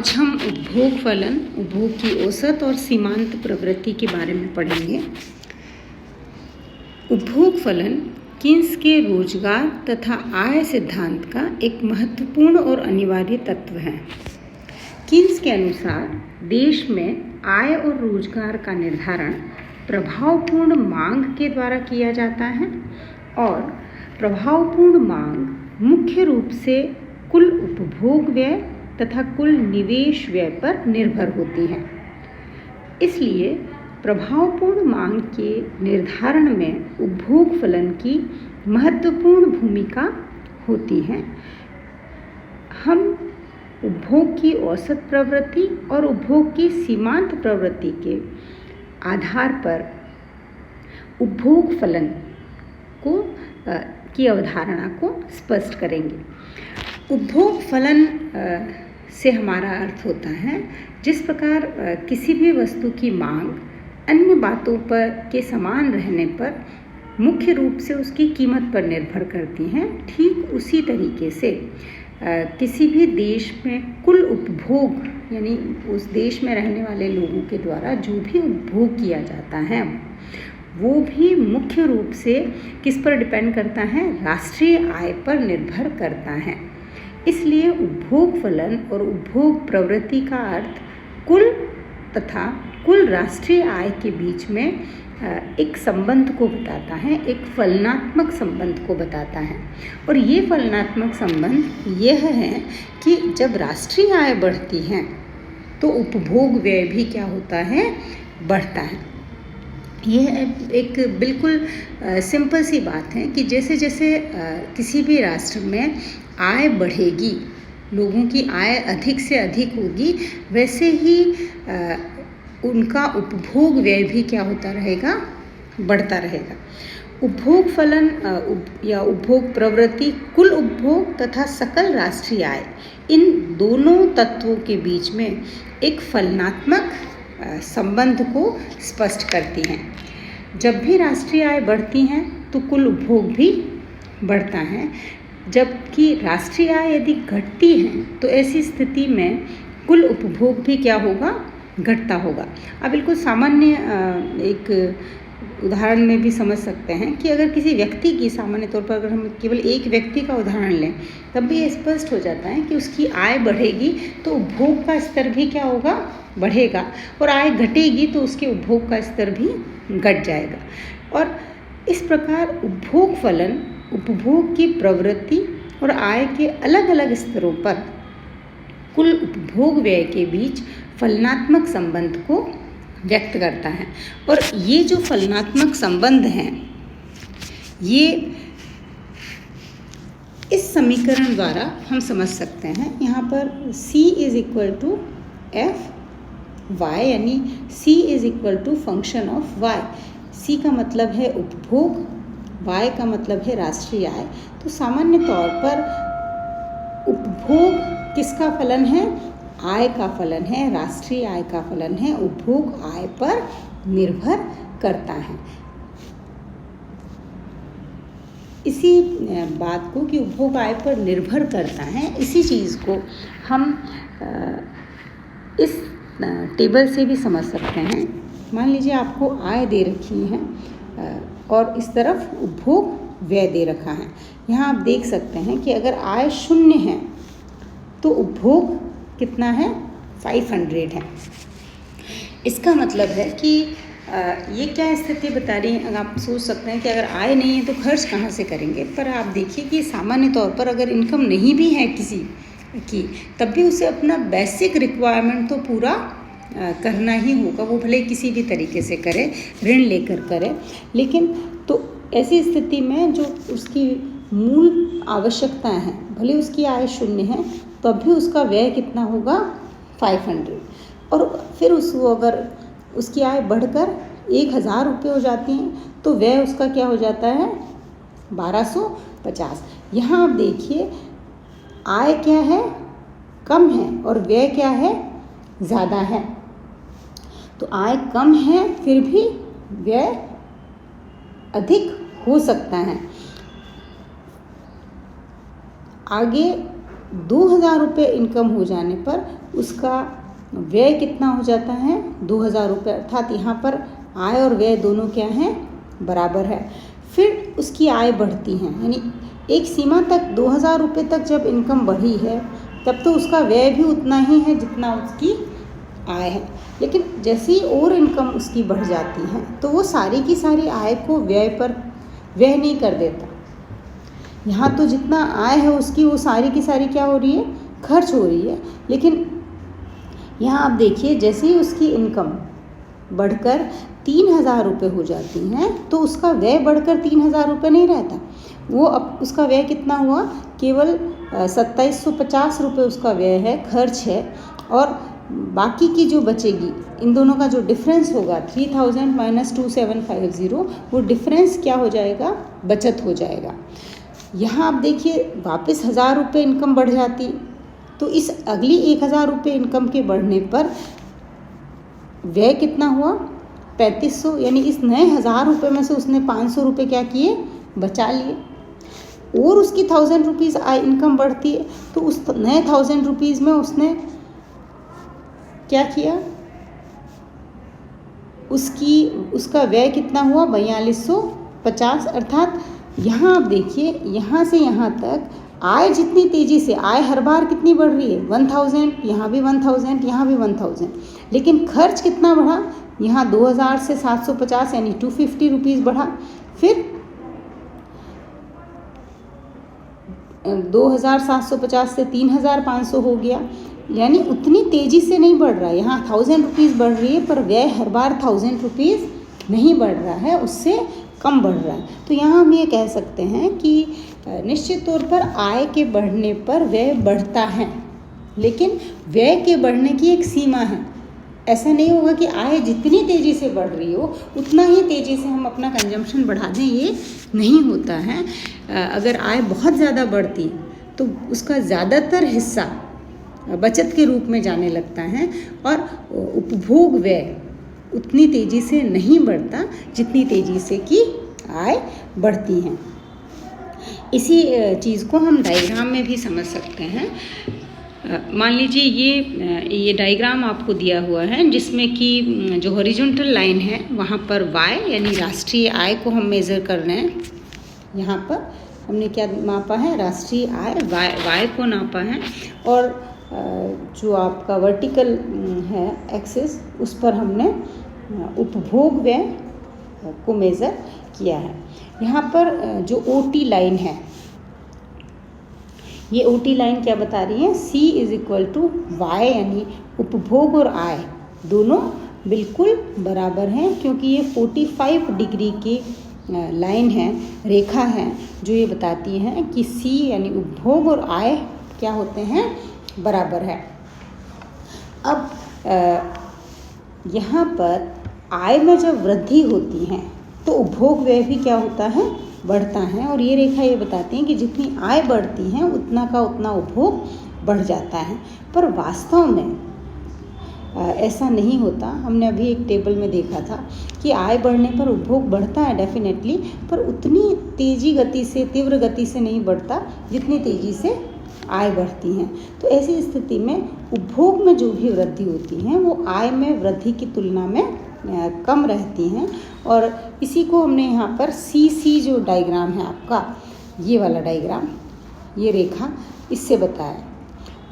आज हम उपभोग फलन, उपभोग की औसत और सीमांत प्रवृत्ति के बारे में पढ़ेंगे। उपभोग फलन कीन्स के रोजगार तथा आय सिद्धांत का एक महत्वपूर्ण और अनिवार्य तत्व है। कीन्स के अनुसार देश में आय और रोजगार का निर्धारण प्रभावपूर्ण मांग के द्वारा किया जाता है और प्रभावपूर्ण मांग मुख्य रूप से कुल उपभोग व्यय तथा कुल निवेश व्यय पर निर्भर होती है। इसलिए प्रभावपूर्ण मांग के निर्धारण में उपभोग फलन की महत्वपूर्ण भूमिका होती है। हम उपभोग की औसत प्रवृत्ति और उपभोग की सीमांत प्रवृत्ति के आधार पर उपभोग फलन की अवधारणा को स्पष्ट करेंगे। उपभोग फलन से हमारा अर्थ होता है जिस प्रकार किसी भी वस्तु की मांग अन्य बातों पर के समान रहने पर मुख्य रूप से उसकी कीमत पर निर्भर करती हैं, ठीक उसी तरीके से किसी भी देश में कुल उपभोग यानी उस देश में रहने वाले लोगों के द्वारा जो भी उपभोग किया जाता है वो भी मुख्य रूप से किस पर डिपेंड करता है, राष्ट्रीय आय पर निर्भर करता है। इसलिए उपभोग फलन और उपभोग प्रवृत्ति का अर्थ कुल तथा कुल राष्ट्रीय आय के बीच में एक संबंध को बताता है, एक फलनात्मक संबंध को बताता है। और ये फलनात्मक संबंध यह है कि जब राष्ट्रीय आय बढ़ती है तो उपभोग व्यय भी क्या होता है, बढ़ता है। यह एक बिल्कुल सिंपल सी बात है कि जैसे जैसे किसी भी राष्ट्र में आय बढ़ेगी, लोगों की आय अधिक से अधिक होगी, वैसे ही उनका उपभोग व्यय भी क्या होता रहेगा, बढ़ता रहेगा। उपभोग फलन या उपभोग प्रवृत्ति कुल उपभोग तथा सकल राष्ट्रीय आय, इन दोनों तत्वों के बीच में एक फलनात्मक संबंध को स्पष्ट करती हैं। जब भी राष्ट्रीय आय बढ़ती है तो कुल उपभोग भी बढ़ता है, जबकि राष्ट्रीय आय यदि घटती है तो ऐसी स्थिति में कुल उपभोग भी क्या होगा, घटता होगा। अब बिल्कुल सामान्य एक उदाहरण में भी समझ सकते हैं कि अगर किसी व्यक्ति की, सामान्य तौर पर अगर हम केवल एक व्यक्ति का उदाहरण लें तब भी ये स्पष्ट हो जाता है कि उसकी आय बढ़ेगी तो उपभोग का स्तर भी क्या होगा, बढ़ेगा, और आय घटेगी तो उसके उपभोग का स्तर भी घट जाएगा। और इस प्रकार उपभोग फलन उपभोग की प्रवृत्ति और आय के अलग अलग स्तरों पर कुल उपभोग व्यय के बीच फलनात्मक संबंध को व्यक्त करता है। और ये जो फलनात्मक संबंध हैं, ये इस समीकरण द्वारा हम समझ सकते हैं। यहाँ पर C = F(y) यानी C = function of y। C का मतलब है उपभोग, y का मतलब है राष्ट्रीय आय। तो सामान्य तौर पर उपभोग किसका फलन है, आय का फलन है, राष्ट्रीय आय का फलन है, उपभोग आय पर निर्भर करता है। इसी बात को कि उपभोग आय पर निर्भर करता है, इसी चीज़ को हम इस टेबल से भी समझ सकते हैं। मान लीजिए आपको आय दे रखी है और इस तरफ उपभोग व्यय दे रखा है। यहाँ आप देख सकते हैं कि अगर आय 0 है तो उपभोग कितना है, 500 है। इसका मतलब है कि ये क्या स्थिति बता रही है। अगर आप सोच सकते हैं कि अगर आय नहीं है तो खर्च कहाँ से करेंगे, पर आप देखिए कि सामान्य तौर पर अगर इनकम नहीं भी है किसी की तब भी उसे अपना बेसिक रिक्वायरमेंट तो पूरा करना ही होगा, वो भले किसी भी तरीके से करे, ऋण लेकर करे। लेकिन तो ऐसी स्थिति में जो उसकी मूल आवश्यकताएं हैं, भले उसकी आय 0 है तब भी उसका व्यय कितना होगा, 500। और फिर उसको अगर उसकी आय बढ़कर 1000 रुपये हो जाती हैं तो व्यय उसका क्या हो जाता है, 1250। यहाँ आप देखिए आय क्या है, कम है, और व्यय क्या है, ज़्यादा है। तो आय कम है फिर भी व्यय अधिक हो सकता है। आगे 2000 रुपये इनकम हो जाने पर उसका व्यय कितना हो जाता है 2000 रुपये, अर्थात यहाँ पर आय और व्यय दोनों क्या हैं, बराबर है। फिर उसकी आय बढ़ती है, यानी एक सीमा तक 2000 रुपये तक जब इनकम बढ़ी है तब तो उसका व्यय भी उतना ही है जितना उसकी आय है। लेकिन जैसे ही और इनकम उसकी बढ़ जाती है तो वो सारी की सारी आय को व्यय नहीं कर देता। यहाँ तो जितना आय है उसकी वो सारी की सारी क्या हो रही है, खर्च हो रही है। लेकिन यहाँ आप देखिए, जैसे ही उसकी इनकम बढ़कर 3000 रुपये हो जाती हैं तो उसका व्यय बढ़कर 3000 रुपये नहीं रहता। वो अब उसका व्यय कितना हुआ, केवल 2750 रुपये उसका व्यय है, खर्च है। और बाकी की जो बचेगी, इन दोनों का जो डिफरेंस होगा 3000 माइनस 2750, वो डिफरेंस क्या हो जाएगा, बचत हो जाएगा। यहाँ आप देखिए वापस 1000 रुपये इनकम बढ़ जाती, तो इस अगली 1000 रुपये इनकम के बढ़ने पर व्यय कितना हुआ, 3500, यानी इस नए 1000 रुपये में से उसने 500 रुपये क्या किए, बचा लिए। और उसकी 1000 रुपीज़ आय इनकम बढ़ती है तो उस नए 1000 रुपीज़ में उसने क्या किया, उसका व्यय कितना हुआ, 4250। अर्थात यहाँ आप देखिए, यहाँ से यहाँ तक आय जितनी तेज़ी से, आय हर बार कितनी बढ़ रही है, 1000, यहाँ भी 1000, यहाँ भी 1000, लेकिन खर्च कितना बढ़ा, यहाँ 2000 से 750 यानी 250 रुपीज़ बढ़ा। फिर 2750 से 3500 हो गया, यानी उतनी तेज़ी से नहीं बढ़ रहा है। यहाँ 1000 रुपीज़ बढ़ रही है पर व्यय हर बार 1000 रुपीज़ नहीं बढ़ रहा है, उससे कम बढ़ रहा है। तो यहाँ हम ये कह सकते हैं कि निश्चित तौर पर आय के बढ़ने पर व्यय बढ़ता है, लेकिन व्यय के बढ़ने की एक सीमा है। ऐसा नहीं होगा कि आय जितनी तेज़ी से बढ़ रही हो उतना ही तेज़ी से हम अपना कंजम्पशन बढ़ा दें, ये नहीं होता है। अगर आय बहुत ज़्यादा बढ़ती तो उसका ज़्यादातर हिस्सा बचत के रूप में जाने लगता है और उपभोग व्यय उतनी तेज़ी से नहीं बढ़ता जितनी तेज़ी से कि आय बढ़ती हैं। इसी चीज़ को हम डायग्राम में भी समझ सकते हैं। मान लीजिए ये डायग्राम आपको दिया हुआ है जिसमें कि जो हॉरिजॉन्टल लाइन है वहाँ पर y यानी राष्ट्रीय आय को हम मेज़र कर रहे हैं। यहाँ पर हमने क्या मापा है, राष्ट्रीय आय, y को नापा है। और जो आपका वर्टिकल है एक्सिस, उस पर हमने उपभोग व्यय को मेज़र किया है। यहाँ पर जो OT लाइन है, ये OT लाइन क्या बता रही है, C = Y, यानी उपभोग और आय दोनों बिल्कुल बराबर हैं, क्योंकि ये 45 डिग्री की लाइन है, रेखा है, जो ये बताती है कि C यानी उपभोग और आय क्या होते हैं, बराबर है। अब यहाँ पर आय में जब वृद्धि होती है तो उपभोग व्यय भी क्या होता है, बढ़ता है। और ये रेखा ये बताती है कि जितनी आय बढ़ती है उतना का उतना उपभोग बढ़ जाता है। पर वास्तव में ऐसा नहीं होता। हमने अभी एक टेबल में देखा था कि आय बढ़ने पर उपभोग बढ़ता है डेफिनेटली, पर उतनी तीव्र गति से नहीं बढ़ता जितनी तेज़ी से आय बढ़ती हैं। तो ऐसी स्थिति में उपभोग में जो भी वृद्धि होती है वो आय में वृद्धि की तुलना में कम रहती हैं। और इसी को हमने यहाँ पर CC जो डायग्राम है आपका, ये वाला डायग्राम, ये रेखा, इससे बताया।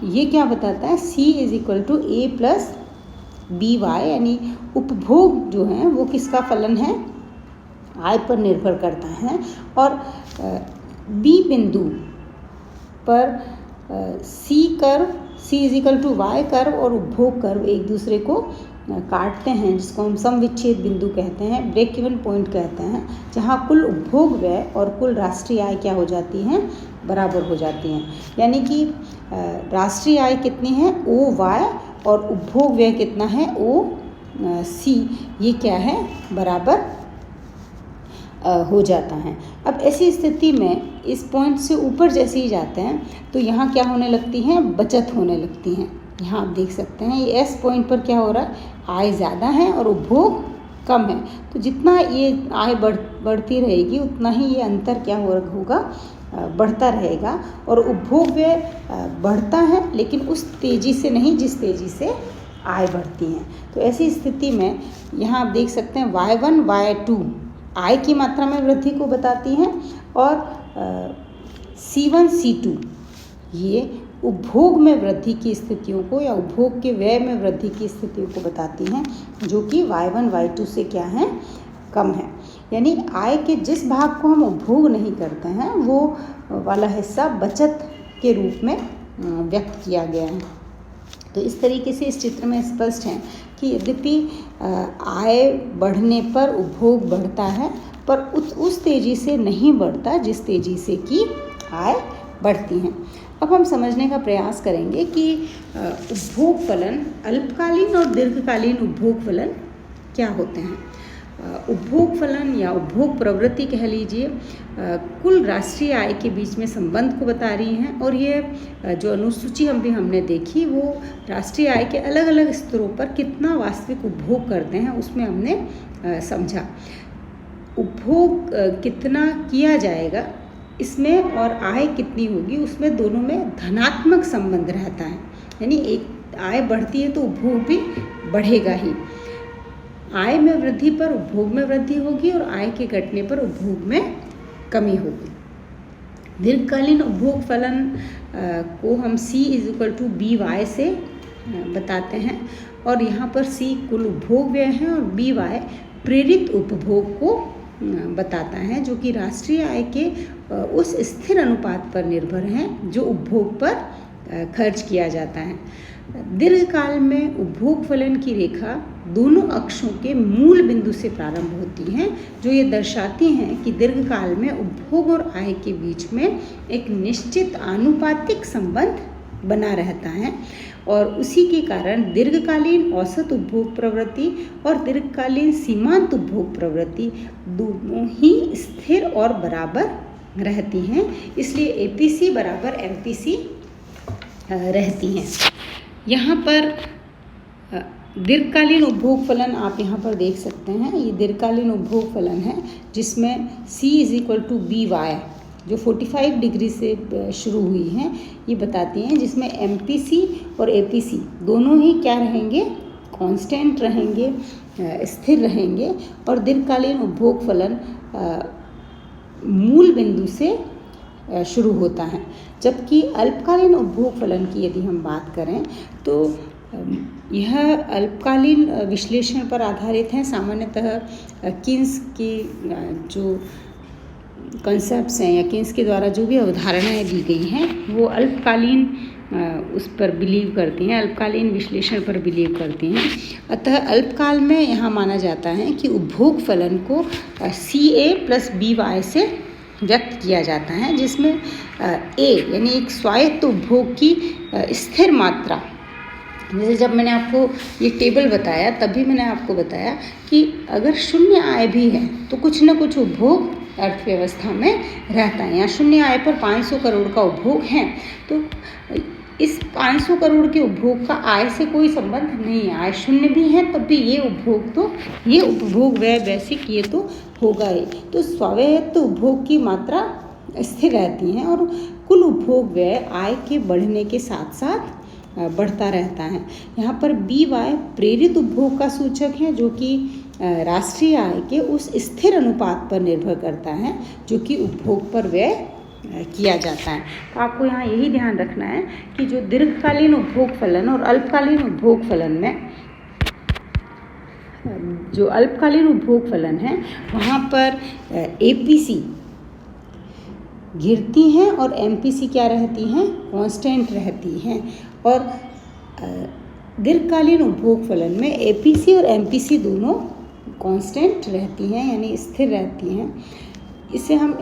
तो ये क्या बताता है, C = A + BY, यानी उपभोग जो है वो किसका फलन है, आय पर निर्भर करता है। और B बिंदु पर C = Y कर्व और उपभोग कर्व एक दूसरे को काटते हैं, जिसको हम समविच्छेद बिंदु कहते हैं, ब्रेक इवन पॉइंट कहते हैं, जहाँ कुल उपभोग व्यय और कुल राष्ट्रीय आय क्या हो जाती हैं, बराबर हो जाती हैं। यानी कि राष्ट्रीय आय कितनी है, OY, और उपभोग व्यय कितना है, OC, ये क्या है, बराबर हो जाता है। अब ऐसी स्थिति में इस पॉइंट से ऊपर जैसे ही जाते हैं तो यहाँ क्या होने लगती हैं, बचत होने लगती हैं। यहाँ आप देख सकते हैं ये S पॉइंट पर क्या हो रहा है, आय ज़्यादा है और उपभोग कम है। तो जितना ये आय बढ़ती रहेगी उतना ही ये अंतर क्या होगा, बढ़ता रहेगा और उपभोग व्यय बढ़ता है, लेकिन उस तेज़ी से नहीं जिस तेज़ी से आय बढ़ती है। तो ऐसी स्थिति में यहाँ आप देख सकते हैं Y1 Y2 आय की मात्रा में वृद्धि को बताती हैं और C1 C2 ये उपभोग में वृद्धि की स्थितियों को या उपभोग के व्यय में वृद्धि की स्थितियों को बताती हैं, जो कि Y1 Y2 से क्या है, कम है। यानी आय के जिस भाग को हम उपभोग नहीं करते हैं वो वाला हिस्सा बचत के रूप में व्यक्त किया गया है। तो इस तरीके से इस चित्र में स्पष्ट है कि यद्यपि आय बढ़ने पर उपभोग बढ़ता है, पर उस तेज़ी से नहीं बढ़ता जिस तेज़ी से कि आय बढ़ती हैं। अब हम समझने का प्रयास करेंगे कि उपभोग फलन, अल्पकालीन और दीर्घकालीन उपभोग फलन क्या होते हैं। उपभोग फलन या उपभोग प्रवृत्ति कह लीजिए कुल राष्ट्रीय आय के बीच में संबंध को बता रही हैं, और ये जो अनुसूची हमने देखी वो राष्ट्रीय आय के अलग अलग स्तरों पर कितना वास्तविक उपभोग करते हैं उसमें हमने समझा। उपभोग कितना किया जाएगा इसमें और आय कितनी होगी उसमें दोनों में धनात्मक संबंध रहता है, यानी एक आय बढ़ती है तो उपभोग भी बढ़ेगा ही। आय में वृद्धि पर उपभोग में वृद्धि होगी और आय के घटने पर उपभोग में कमी होगी। दीर्घकालीन उपभोग फलन को हम C=BY से बताते हैं, और यहाँ पर C कुल उपभोग व्यय है और BY प्रेरित उपभोग को बताता है, जो कि राष्ट्रीय आय के उस स्थिर अनुपात पर निर्भर हैं जो उपभोग पर खर्च किया जाता है। दीर्घकाल में उपभोग फलन की रेखा दोनों अक्षों के मूल बिंदु से प्रारंभ होती हैं, जो ये दर्शाती हैं कि दीर्घकाल में उपभोग और आय के बीच में एक निश्चित आनुपातिक संबंध बना रहता है, और उसी के कारण दीर्घकालीन औसत उपभोग प्रवृत्ति और दीर्घकालीन सीमांत उपभोग प्रवृत्ति दोनों ही स्थिर और बराबर रहती हैं। इसलिए APC बराबर MPC रहती हैं। यहाँ पर दीर्घकालीन उपभोग फलन आप यहाँ पर देख सकते हैं, ये दीर्घकालीन उपभोग फलन है जिसमें C=BY जो 45 डिग्री से शुरू हुई हैं ये बताती हैं, जिसमें MPC और APC दोनों ही क्या रहेंगे, कांस्टेंट रहेंगे, स्थिर रहेंगे, और दीर्घकालीन उपभोग फलन मूल बिंदु से शुरू होता है। जबकि अल्पकालीन उपभोग फलन की यदि हम बात करें तो यह अल्पकालीन विश्लेषण पर आधारित है। सामान्यतः किन्स की जो कॉन्सेप्ट्स हैं या किन्स के द्वारा जो भी अवधारणाएं दी गई हैं वो अल्पकालीन उस पर बिलीव करती हैं, अल्पकालीन विश्लेषण पर बिलीव करती हैं। अतः अल्पकाल में यहाँ माना जाता है कि उपभोग फलन को CA+BY से व्यक्त किया जाता है, जिसमें A यानी एक स्वायत्त उपभोग की स्थिर मात्रा, जैसे जब मैंने आपको ये टेबल बताया तभी मैंने आपको बताया कि अगर शून्य आय भी है तो कुछ न कुछ उपभोग अर्थव्यवस्था में रहता है। यहाँ शून्य आय पर 500 करोड़ का उपभोग है, तो इस 500 करोड़ के उपभोग का आय से कोई संबंध नहीं है। आय शून्य भी है तब भी ये उपभोग व्यय बेसिक ये तो होगा ही। तो स्वायत्त उपभोग की मात्रा स्थिर रहती है और कुल उपभोग व्यय आय के बढ़ने के साथ साथ बढ़ता रहता है। यहाँ पर BY प्रेरित उपभोग का सूचक है, जो कि राष्ट्रीय आय के उस स्थिर अनुपात पर निर्भर करता है जो कि उपभोग पर व्यय किया जाता है। तो आपको यहाँ यही ध्यान रखना है कि जो दीर्घकालीन उपभोग फलन और अल्पकालीन उपभोग फलन में, जो अल्पकालीन उपभोग फलन है वहाँ पर APC गिरती हैं और MPC क्या रहती हैं, कांस्टेंट रहती हैं। और दीर्घकालीन उपभोग फलन में APC और MPC दोनों कांस्टेंट रहती हैं, यानी स्थिर रहती हैं। इसे हम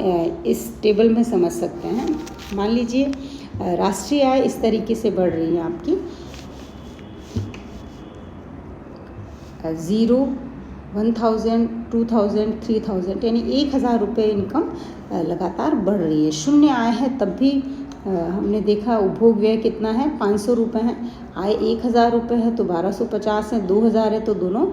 इस टेबल में समझ सकते हैं। मान लीजिए राष्ट्रीय आय इस तरीके से बढ़ रही है आपकी 0, 1000, 2000, 3000, यानी 1000 रुपये इनकम लगातार बढ़ रही है। शून्य आय है तब भी हमने देखा उपभोग व्यय कितना है, 500 रुपये है। आय 1000 रुपये है तो 1250 है, 2000 है तो दोनों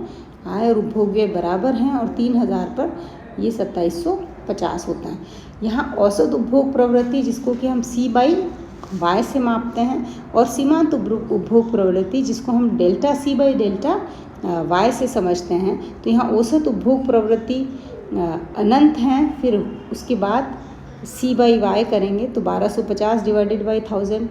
आय और उपभोग व्यय बराबर हैं, और 3000 पर ये 2750 होता है। यहाँ औसत उपभोग प्रवृत्ति जिसको कि हम C बाई वाई से मापते हैं, और सीमांत उपभोग प्रवृत्ति जिसको हम delta C by delta Y से समझते हैं। तो यहाँ औसत उपभोग प्रवृत्ति अनंत हैं, फिर उसके बाद C बाई वाई करेंगे तो 1250 डिवाइडेड बाई 1000,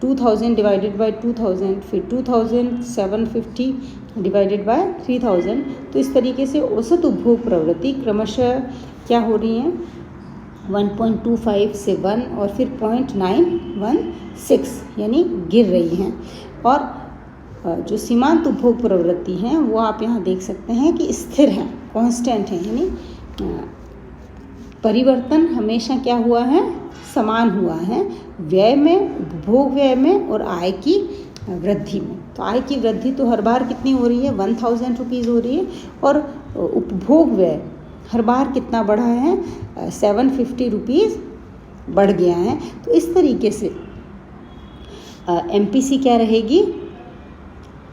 2000 डिवाइडेड बाई 2000, फिर 2750 डिवाइडेड बाय 3000। तो इस तरीके से औसत उपभोग प्रवृत्ति क्रमशः क्या हो रही है, 1.25 से 1 और फिर 0.916 यानी गिर रही हैं। और जो सीमांत उपभोग प्रवृत्ति हैं वो आप यहाँ देख सकते हैं कि स्थिर है, कांस्टेंट है, यानी परिवर्तन हमेशा क्या हुआ है, समान हुआ है व्यय में, उपभोग व्यय में और आय की वृद्धि में। तो आय की वृद्धि तो हर बार कितनी हो रही है, 1000 रुपीज़ हो रही है, और उपभोग व्यय हर बार कितना बढ़ा है, 750 रुपीज़ बढ़ गया है। तो इस तरीके से MPC क्या रहेगी,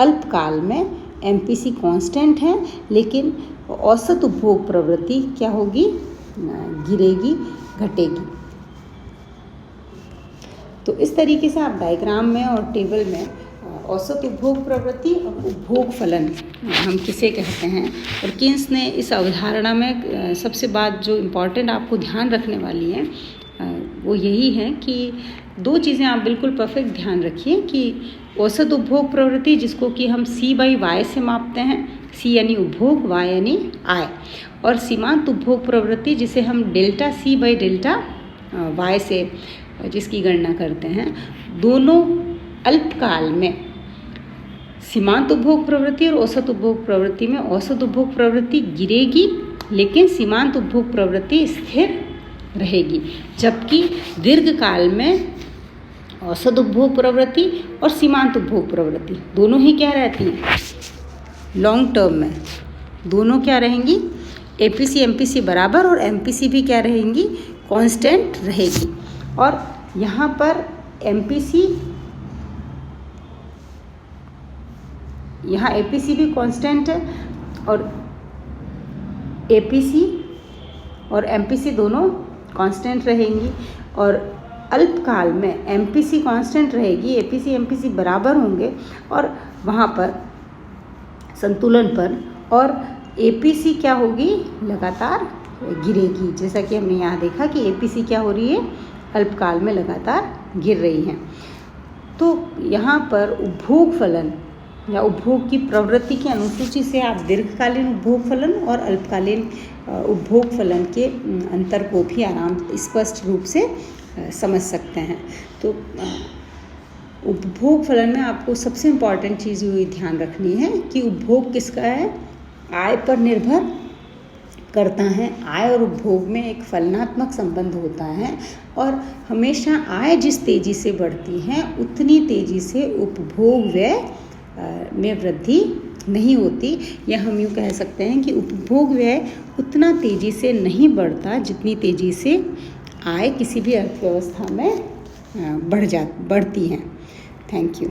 अल्पकाल में MPC कांस्टेंट है, लेकिन औसत उपभोग प्रवृत्ति क्या होगी, गिरेगी, घटेगी। तो इस तरीके से आप डायग्राम में और टेबल में औसत उपभोग प्रवृत्ति और उपभोग फलन हम किसे कहते हैं, और किन्स ने इस अवधारणा में सबसे बात जो इम्पॉर्टेंट आपको ध्यान रखने वाली है वो यही है कि दो चीज़ें आप बिल्कुल परफेक्ट ध्यान रखिए कि औसत उपभोग प्रवृत्ति जिसको कि हम C बाई वाई से मापते हैं, C यानी उपभोग, Y यानी आय, और सीमांत उपभोग प्रवृत्ति जिसे हम delta C by delta Y से जिसकी गणना करते हैं, दोनों अल्पकाल में सीमांत उपभोग प्रवृत्ति और औसत उपभोग प्रवृत्ति में औसत उपभोग प्रवृत्ति गिरेगी, लेकिन सीमांत उपभोग प्रवृत्ति स्थिर रहेगी, जबकि दीर्घकाल में औसत उपभोग प्रवृत्ति और सीमांत उपभोग प्रवृत्ति दोनों ही क्या रहती हैं, लॉन्ग टर्म में दोनों क्या रहेंगी, APC MPC बराबर, और MPC भी क्या रहेंगी, कांस्टेंट रहेगी। और यहाँ पर MPC, यहाँ APC भी कांस्टेंट है और APC और MPC दोनों कांस्टेंट रहेंगी, और अल्पकाल में MPC कांस्टेंट रहेगी, APC MPC बराबर होंगे और वहाँ पर संतुलन पर, और APC क्या होगी, लगातार गिरेगी, जैसा कि हमने यहाँ देखा कि APC क्या हो रही है, अल्पकाल में लगातार गिर रही हैं। तो यहाँ पर उपभोग फलन या उपभोग की प्रवृत्ति की अनुसूची से आप दीर्घकालीन उपभोग फलन और अल्पकालीन उपभोग फलन के अंतर को भी आराम स्पष्ट रूप से समझ सकते हैं। तो उपभोग फलन में आपको सबसे इम्पॉर्टेंट चीज़ ये ध्यान रखनी है कि उपभोग किसका है, आय पर निर्भर करता है। आय और उपभोग में एक फलनात्मक संबंध होता है, और हमेशा आय जिस तेज़ी से बढ़ती है उतनी तेज़ी से उपभोग व्यय में वृद्धि नहीं होती, या हम यूँ कह सकते हैं कि उपभोग व्यय उतना तेज़ी से नहीं बढ़ता जितनी तेज़ी से आय किसी भी अर्थव्यवस्था में बढ़ती हैं। Thank you.